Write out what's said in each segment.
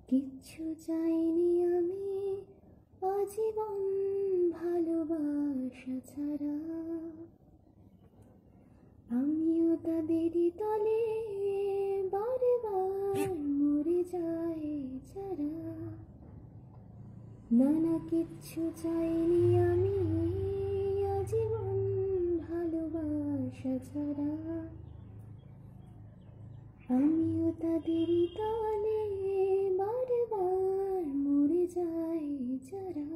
কিচ্ছু চাইনি আমি আজীবন ভালোবাসা ছাড়া, আমিও তাদেরই তলে বারে বার মরে যাই যারা। না না কিচ্ছু চাইনি আমি আজীবন ভালোবাসা ছাড়া, আমিও তাদেরই তলে বারে বার মরে যাই যারা।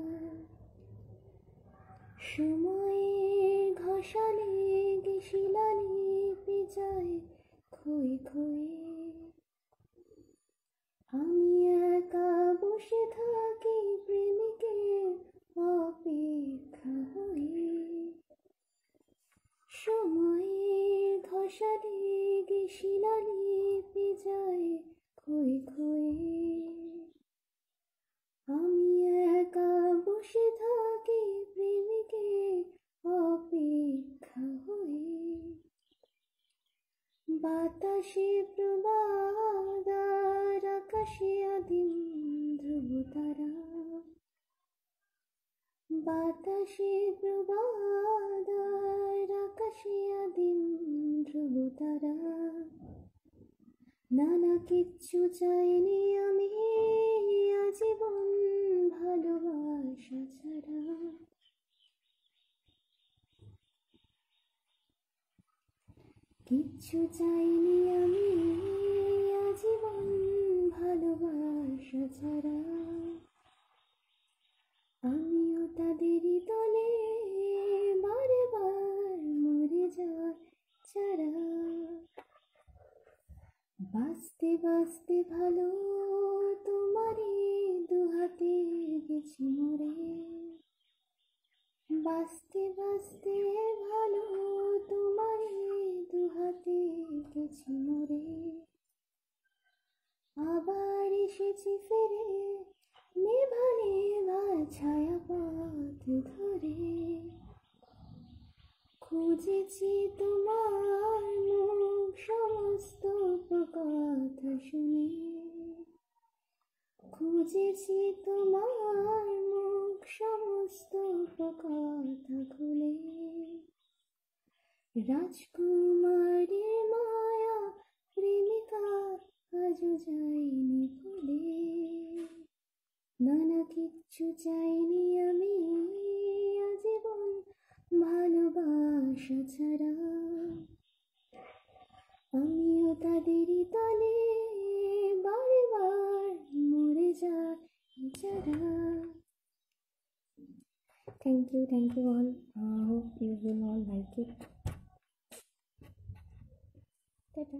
সময়ের ঘষালে শিলালিপি যায় ক্ষয়ে ক্ষয়ে, আমি একা বসে থাকি প্রেমিকের অপেক্ষা হয়ে। সময়ের ঘষালে শিলালিপি যায় ক্ষয়ে ক্ষয়ে, আমি একা বসে থাকি প্রেমিকের অপেক্ষা হয়ে। বাতাসে প্রবাদ আর আকাশে আদিম ধ্রুবতারা, বাতাসে প্রবাদ আর আকাশে আদিম ধ্রুবতারা। না না কিচ্ছু চাইনি আমি আজীবন ভালোবাসা ছাড়া। কিচ্ছু চাইনি আমি আজীবন ভালোবাসা ছাড়া, আমিও তাদেরই তলে বারে বার মরে যাই যারা। বাঁচতে বাঁচতে ভালো তোমারই দুহাতে গেছি মরে, বাঁচতে বাঁচতে ভালো তোমারই দুহাতে গেছি মরে। আবার এসেছি ফিরে নেভা নেভা ছায়া পথ ধরে, খুঁজেছি তোমার মুখ সমস্ত কথা শুনে, খুঁজেছি তোমার মুখ সমস্ত কথা খুলে। রাজকুমারীর মায়া প্রেমিকা আজও যায়নি ভুলে। না না কিচ্ছু চাইনি আমি আজীবন ভালোবাসা ছাড়া, আমিও তাদেরই তলে বারে বার মরে যাই যারা। Thank you all. Hope you will all like it. Ta-ta.